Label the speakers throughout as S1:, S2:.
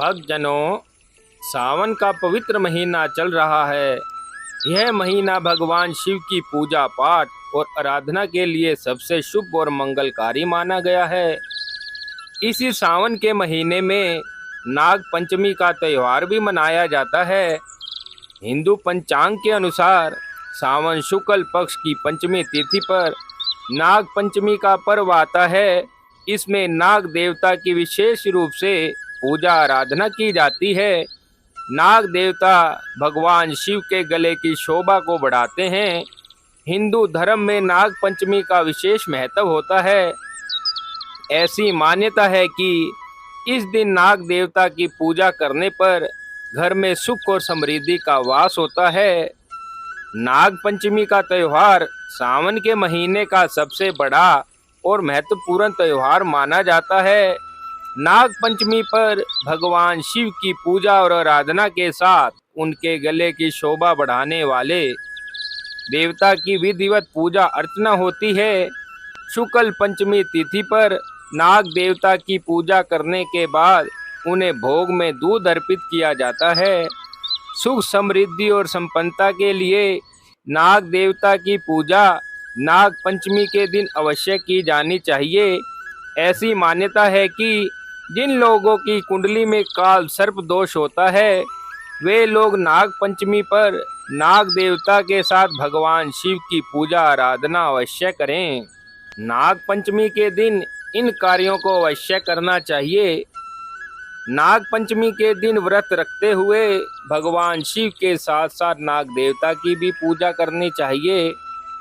S1: भक्तजनों, सावन का पवित्र महीना चल रहा है। यह महीना भगवान शिव की पूजा पाठ और आराधना के लिए सबसे शुभ और मंगलकारी माना गया है। इसी सावन के महीने में नाग पंचमी का त्यौहार भी मनाया जाता है। हिंदू पंचांग के अनुसार सावन शुक्ल पक्ष की पंचमी तिथि पर नाग पंचमी का पर्व आता है। इसमें नाग देवता की विशेष रूप से पूजा आराधना की जाती है। नाग देवता भगवान शिव के गले की शोभा को बढ़ाते हैं। हिंदू धर्म में नाग पंचमी का विशेष महत्व होता है। ऐसी मान्यता है कि इस दिन नाग देवता की पूजा करने पर घर में सुख और समृद्धि का वास होता है। नाग पंचमी का त्यौहार सावन के महीने का सबसे बड़ा और महत्वपूर्ण त्यौहार माना जाता है। नाग पंचमी पर भगवान शिव की पूजा और आराधना के साथ उनके गले की शोभा बढ़ाने वाले देवता की विधिवत पूजा अर्चना होती है। शुक्ल पंचमी तिथि पर नाग देवता की पूजा करने के बाद उन्हें भोग में दूध अर्पित किया जाता है। सुख समृद्धि और संपन्नता के लिए नाग देवता की पूजा नाग पंचमी के दिन अवश्य की जानी चाहिए। ऐसी मान्यता है कि जिन लोगों की कुंडली में काल सर्प दोष होता है, वे लोग नाग पंचमी पर नाग देवता के साथ भगवान शिव की पूजा आराधना अवश्य करें। नाग पंचमी के दिन इन कार्यों को अवश्य करना चाहिए। नाग पंचमी के दिन व्रत रखते हुए भगवान शिव के साथ साथ नाग देवता की भी पूजा करनी चाहिए।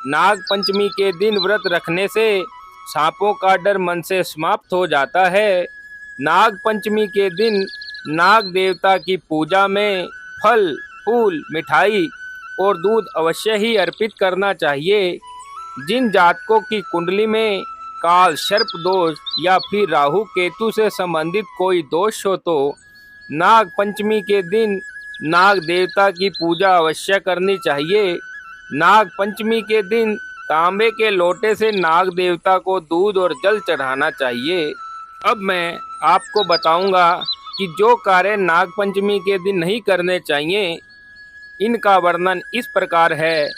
S1: नाग पंचमी के दिन व्रत रखने से सांपों का डर मन से समाप्त हो जाता है। नाग पंचमी के दिन नाग देवता की पूजा में फल, फूल, मिठाई और दूध अवश्य ही अर्पित करना चाहिए। जिन जातकों की कुंडली में काल सर्प दोष या फिर राहु केतु से संबंधित कोई दोष हो तो नाग पंचमी के दिन नाग देवता की पूजा अवश्य करनी चाहिए। नाग पंचमी के दिन तांबे के लोटे से नाग देवता को दूध और जल चढ़ाना चाहिए। अब मैं आपको बताऊंगा कि जो कार्य नाग पंचमी के दिन नहीं करने चाहिए, इनका वर्णन इस प्रकार है।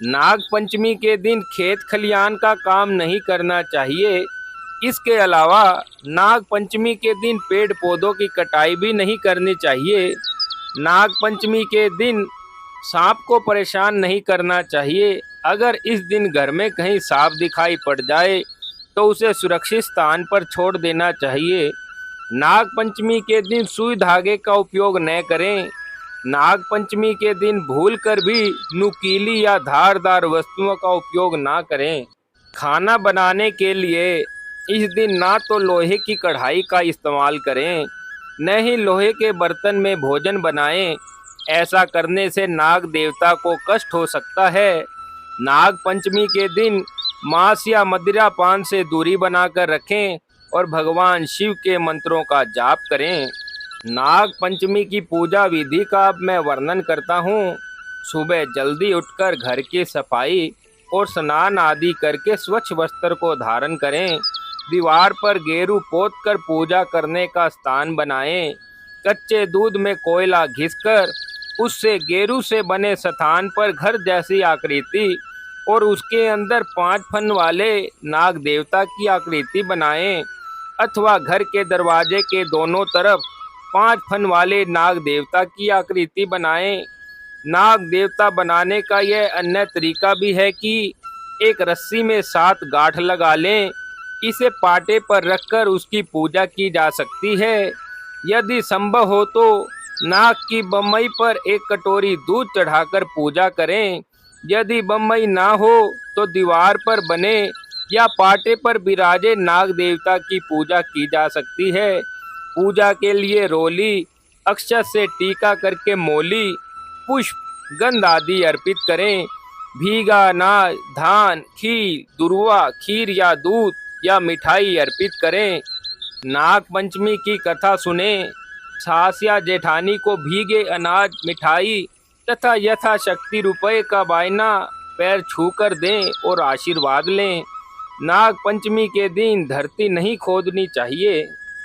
S1: नाग पंचमी के दिन खेत खलियान का काम नहीं करना चाहिए। इसके अलावा नाग पंचमी के दिन पेड़ पौधों की कटाई भी नहीं करनी चाहिए। नाग पंचमी के दिन सांप को परेशान नहीं करना चाहिए। अगर इस दिन घर में कहीं सांप दिखाई पड़ जाए तो उसे सुरक्षित स्थान पर छोड़ देना चाहिए। नाग पंचमी के दिन सुई धागे का उपयोग न करें। नाग पंचमी के दिन भूलकर भी नुकीली या धारदार वस्तुओं का उपयोग ना करें। खाना बनाने के लिए इस दिन ना तो लोहे की कढ़ाई का इस्तेमाल करें, न ही लोहे के बर्तन में भोजन बनाएं। ऐसा करने से नाग देवता को कष्ट हो सकता है। नाग पंचमी के दिन मांस या मदिरा पान से दूरी बनाकर रखें और भगवान शिव के मंत्रों का जाप करें। नाग पंचमी की पूजा विधि का अब मैं वर्णन करता हूँ। सुबह जल्दी उठकर घर की सफाई और स्नान आदि करके स्वच्छ वस्त्र को धारण करें। दीवार पर गेरू पोत कर पूजा करने का स्थान बनाएं। कच्चे दूध में कोयला घिसकर उससे गेरू से बने स्थान पर घर जैसी आकृति और उसके अंदर 5 फन वाले नाग देवता की आकृति बनाएं, अथवा घर के दरवाजे के दोनों तरफ 5 फन वाले नाग देवता की आकृति बनाएं। नाग देवता बनाने का यह अन्य तरीका भी है कि एक रस्सी में 7 गांठ लगा लें। इसे पाटे पर रखकर उसकी पूजा की जा सकती है। यदि संभव हो तो नाग की बम्मई पर एक कटोरी दूध चढ़ाकर पूजा करें। यदि बम्मई ना हो तो दीवार पर बने या पाटे पर विराजे नाग देवता की पूजा की जा सकती है। पूजा के लिए रोली, अक्षत से टीका करके मोली, पुष्प, गंध आदि अर्पित करें। भीगा अनाज, धान, खीर, दुर्वा, खीर या दूध या मिठाई अर्पित करें। नाग पंचमी की कथा सुने। सास या जेठानी को भीगे अनाज, मिठाई तथा यथाशक्ति रुपए का बायना पैर छूकर दें और आशीर्वाद लें। नाग पंचमी के दिन धरती नहीं खोदनी चाहिए।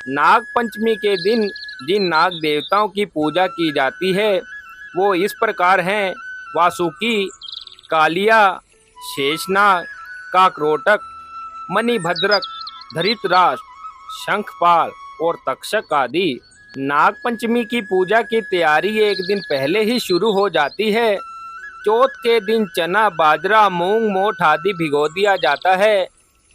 S1: नाग पंचमी के दिन जिन नाग देवताओं की पूजा की जाती है वो इस प्रकार हैं: वासुकी, कालिया, शेषनाग, काकरोटक, मणिभद्रक, धरितराष्ट्र, शंखपाल और तक्षक आदि। नाग पंचमी की पूजा की तैयारी एक दिन पहले ही शुरू हो जाती है। चौथ के दिन चना, बाजरा, मूंग, मोठ आदि भिगो दिया जाता है।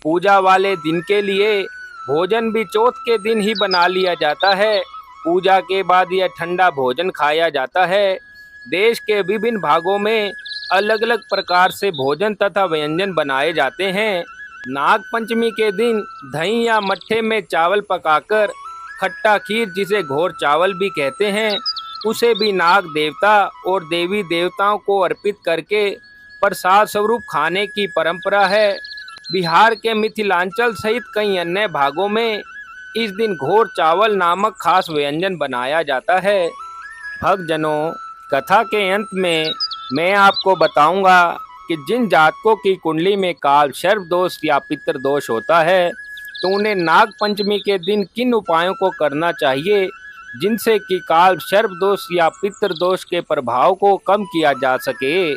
S1: पूजा वाले दिन के लिए भोजन भी चौथ के दिन ही बना लिया जाता है। पूजा के बाद यह ठंडा भोजन खाया जाता है। देश के विभिन्न भागों में अलग अलग प्रकार से भोजन तथा व्यंजन बनाए जाते हैं। नाग पंचमी के दिन दही या मट्ठे में चावल पकाकर खट्टा खीर, जिसे घोर चावल भी कहते हैं, उसे भी नाग देवता और देवी देवताओं को अर्पित करके प्रसाद स्वरूप खाने की परंपरा है। बिहार के मिथिलांचल सहित कई अन्य भागों में इस दिन घोर चावल नामक खास व्यंजन बनाया जाता है। भक्तजनों, कथा के अंत में मैं आपको बताऊंगा कि जिन जातकों की कुंडली में काल सर्प दोष या पितृ दोष होता है तो उन्हें नाग पंचमी के दिन किन उपायों को करना चाहिए जिनसे कि काल सर्प दोष या पितृ दोष के प्रभाव को कम किया जा सके।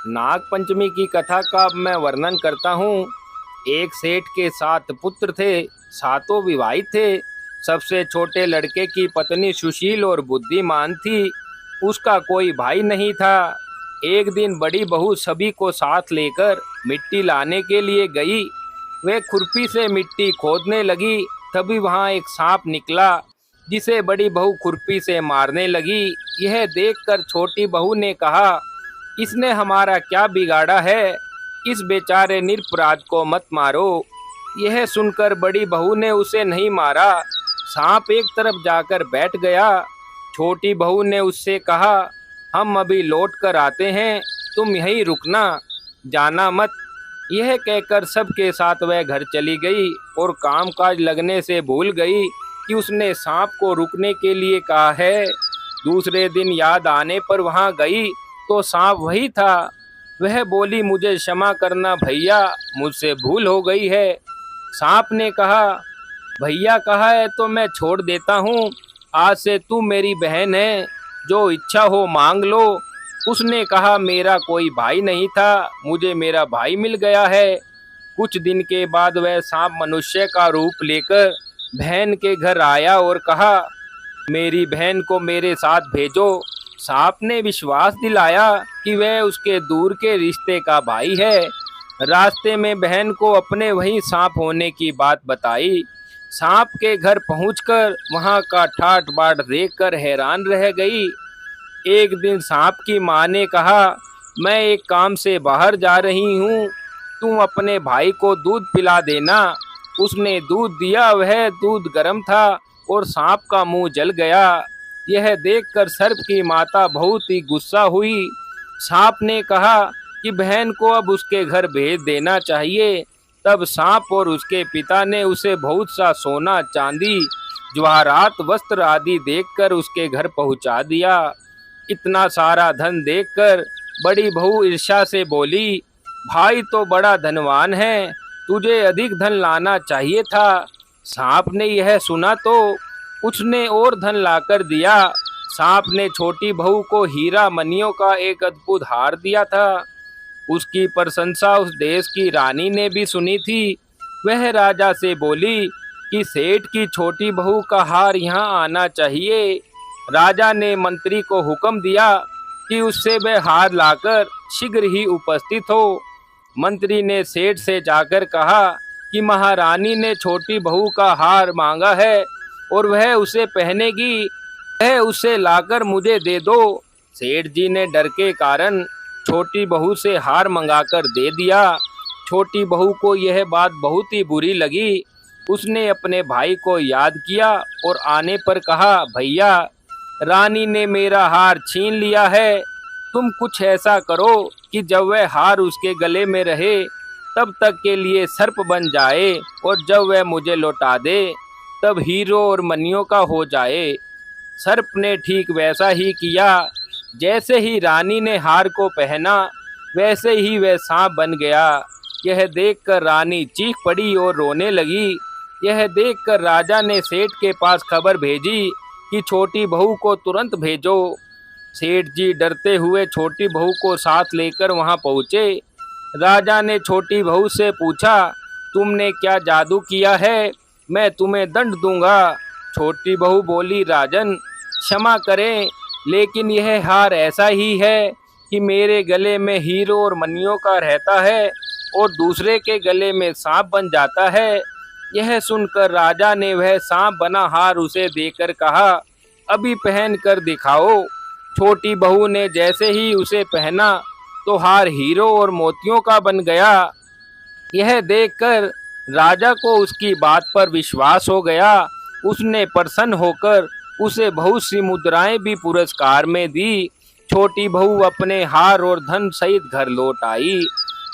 S1: नाग पंचमी की कथा का अब मैं वर्णन करता हूँ। एक सेठ के 7 पुत्र थे, सातों विवाहित थे। सबसे छोटे लड़के की पत्नी सुशील और बुद्धिमान थी। उसका कोई भाई नहीं था। एक दिन बड़ी बहू सभी को साथ लेकर मिट्टी लाने के लिए गई। वे खुरपी से मिट्टी खोदने लगी, तभी वहां एक सांप निकला जिसे बड़ी बहू खुरपी से मारने लगी। यह देखकर छोटी बहू ने कहा, इसने हमारा क्या बिगाड़ा है, इस बेचारे निरपराध को मत मारो। यह सुनकर बड़ी बहू ने उसे नहीं मारा। सांप एक तरफ जाकर बैठ गया। छोटी बहू ने उससे कहा, हम अभी लौट कर आते हैं, तुम यहीं रुकना, जाना मत। यह कहकर सबके साथ वह घर चली गई और कामकाज लगने से भूल गई कि उसने सांप को रुकने के लिए कहा है। दूसरे दिन याद आने पर वहां गई तो सांप वही था। वह बोली, मुझे क्षमा करना भैया, मुझसे भूल हो गई है। सांप ने कहा, भैया कहा है तो मैं छोड़ देता हूँ, आज से तू मेरी बहन है, जो इच्छा हो मांग लो। उसने कहा, मेरा कोई भाई नहीं था, मुझे मेरा भाई मिल गया है। कुछ दिन के बाद वह सांप मनुष्य का रूप लेकर बहन के घर आया और कहा, मेरी बहन को मेरे साथ भेजो। सांप ने विश्वास दिलाया कि वह उसके दूर के रिश्ते का भाई है। रास्ते में बहन को अपने वही सांप होने की बात बताई। सांप के घर पहुंचकर वहां का ठाट बाट देखकर हैरान रह गई। एक दिन सांप की मां ने कहा, मैं एक काम से बाहर जा रही हूँ, तुम अपने भाई को दूध पिला देना। उसने दूध दिया। वह दूध गर्म था और सांप का मुंह जल गया। यह देखकर सर्प की माता बहुत ही गुस्सा हुई। सांप ने कहा कि बहन को अब उसके घर भेज देना चाहिए। तब सांप और उसके पिता ने उसे बहुत सा सोना, चांदी, जवाहरात, वस्त्र आदि देखकर उसके घर पहुंचा दिया। इतना सारा धन देखकर बड़ी बहू ईर्ष्या से बोली, भाई तो बड़ा धनवान है, तुझे अधिक धन लाना चाहिए था। सांप ने यह सुना तो उसने और धन लाकर दिया। सांप ने छोटी बहू को हीरा मनियों का एक अद्भुत हार दिया था। उसकी प्रशंसा उस देश की रानी ने भी सुनी थी। वह राजा से बोली कि सेठ की छोटी बहू का हार यहाँ आना चाहिए। राजा ने मंत्री को हुक्म दिया कि उससे वह हार लाकर शीघ्र ही उपस्थित हो। मंत्री ने सेठ से जाकर कहा कि महारानी ने छोटी बहू का हार मांगा है और वह उसे पहनेगी, वह उसे लाकर मुझे दे दो। सेठ जी ने डर के कारण छोटी बहू से हार मंगाकर दे दिया। छोटी बहू को यह बात बहुत ही बुरी लगी। उसने अपने भाई को याद किया और आने पर कहा, भैया, रानी ने मेरा हार छीन लिया है, तुम कुछ ऐसा करो कि जब वह हार उसके गले में रहे तब तक के लिए सर्प बन जाए और जब वह मुझे लौटा दे तब हीरो और मनियों का हो जाए। सर्प ने ठीक वैसा ही किया। जैसे ही रानी ने हार को पहना वैसे ही वह सांप बन गया। यह देखकर रानी चीख पड़ी और रोने लगी। यह देखकर राजा ने सेठ के पास खबर भेजी कि छोटी बहू को तुरंत भेजो। सेठ जी डरते हुए छोटी बहू को साथ लेकर वहां पहुंचे। राजा ने छोटी बहू से पूछा, तुमने क्या जादू किया है? मैं तुम्हें दंड दूंगा। छोटी बहू बोली, राजन क्षमा करें, लेकिन यह हार ऐसा ही है कि मेरे गले में हीरो और मनियों का रहता है और दूसरे के गले में सांप बन जाता है। यह सुनकर राजा ने वह सांप बना हार उसे देकर कहा, अभी पहन कर दिखाओ। छोटी बहू ने जैसे ही उसे पहना तो हार हीरो और मोतियों का बन गया। यह देखकर राजा को उसकी बात पर विश्वास हो गया। उसने प्रसन्न होकर उसे बहुत सी मुद्राएं भी पुरस्कार में दी। छोटी बहू अपने हार और धन सहित घर लौट आई।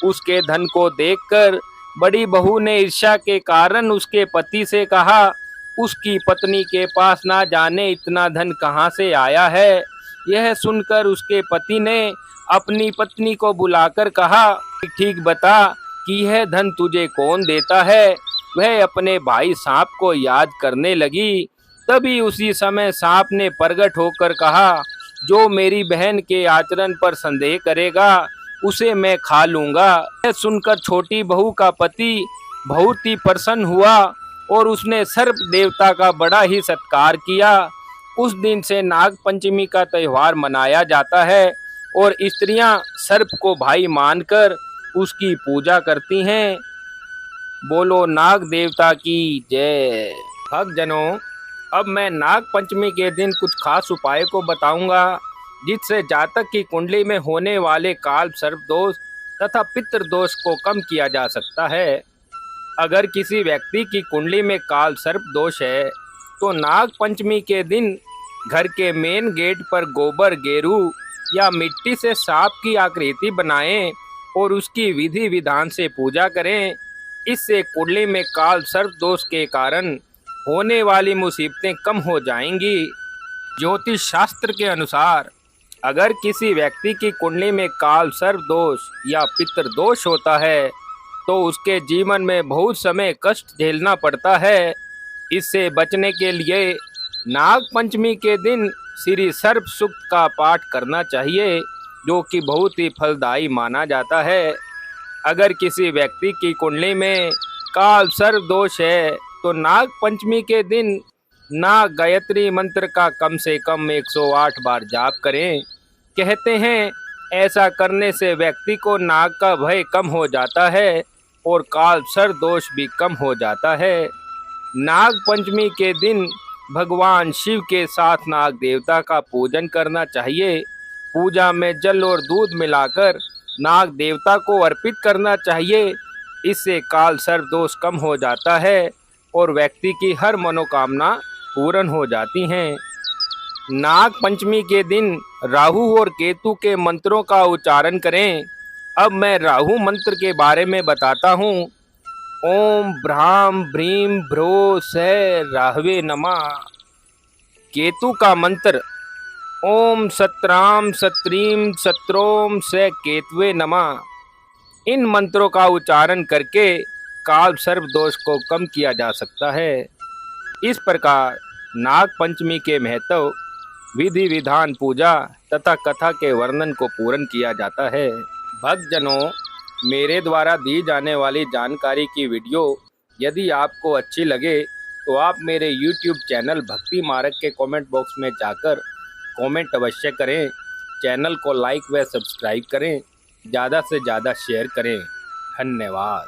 S1: उसके धन को देखकर बड़ी बहू ने ईर्ष्या के कारण उसके पति से कहा, उसकी पत्नी के पास ना जाने इतना धन कहाँ से आया है। यह सुनकर उसके पति ने अपनी पत्नी को बुलाकर कहा, ठीक बता कि यह धन तुझे कौन देता है। वह अपने भाई सांप को याद करने लगी। तभी उसी समय सांप ने प्रकट होकर कहा, जो मेरी बहन के आचरण पर संदेह करेगा उसे मैं खा लूंगा। यह सुनकर छोटी बहू का पति बहुत ही प्रसन्न हुआ और उसने सर्प देवता का बड़ा ही सत्कार किया। उस दिन से नाग पंचमी का त्योहार मनाया जाता है और स्त्रियां सर्प को भाई मानकर उसकी पूजा करती हैं। बोलो नाग देवता की जय। भक्तजनों, अब मैं नाग पंचमी के दिन कुछ खास उपाय को बताऊंगा जिससे जातक की कुंडली में होने वाले काल सर्प दोष तथा पितृ दोष को कम किया जा सकता है। अगर किसी व्यक्ति की कुंडली में काल सर्प दोष है तो नाग पंचमी के दिन घर के मेन गेट पर गोबर, गेरू या मिट्टी से सांप की आकृति बनाएं और उसकी विधि विधान से पूजा करें। इससे कुंडली में काल सर्प दोष के कारण होने वाली मुसीबतें कम हो जाएंगी। ज्योतिष शास्त्र के अनुसार अगर किसी व्यक्ति की कुंडली में काल सर्प दोष या पितृ दोष होता है तो उसके जीवन में बहुत समय कष्ट झेलना पड़ता है। इससे बचने के लिए नाग पंचमी के दिन श्री सर्प सूक्त का पाठ करना चाहिए, जो कि बहुत ही फलदायी माना जाता है। अगर किसी व्यक्ति की कुंडली में काल सर्प दोष है तो नाग पंचमी के दिन नाग गायत्री मंत्र का कम से कम 108 बार जाप करें। कहते हैं ऐसा करने से व्यक्ति को नाग का भय कम हो जाता है और काल सर्प दोष भी कम हो जाता है। नाग पंचमी के दिन भगवान शिव के साथ नाग देवता का पूजन करना चाहिए। पूजा में जल और दूध मिलाकर नाग देवता को अर्पित करना चाहिए। इससे काल सर्प दोष कम हो जाता है और व्यक्ति की हर मनोकामना पूर्ण हो जाती हैं। नाग पंचमी के दिन राहु और केतु के मंत्रों का उच्चारण करें। अब मैं राहु मंत्र के बारे में बताता हूँ। ओम भ्राम भ्रीम भ्रो स राहवे नमः। केतु का मंत्र ओम सत्राम सत्रीम सत्रोम स केतवे नमः। इन मंत्रों का उच्चारण करके काल सर्प दोष को कम किया जा सकता है। इस प्रकार नाग पंचमी के महत्व, विधि विधान, पूजा तथा कथा के वर्णन को पूर्ण किया जाता है। भक्तजनों, मेरे द्वारा दी जाने वाली जानकारी की वीडियो यदि आपको अच्छी लगे तो आप मेरे YouTube चैनल भक्ति मार्ग के कमेंट बॉक्स में जाकर कमेंट अवश्य करें। चैनल को लाइक व सब्सक्राइब करें, ज़्यादा से ज़्यादा शेयर करें। धन्यवाद।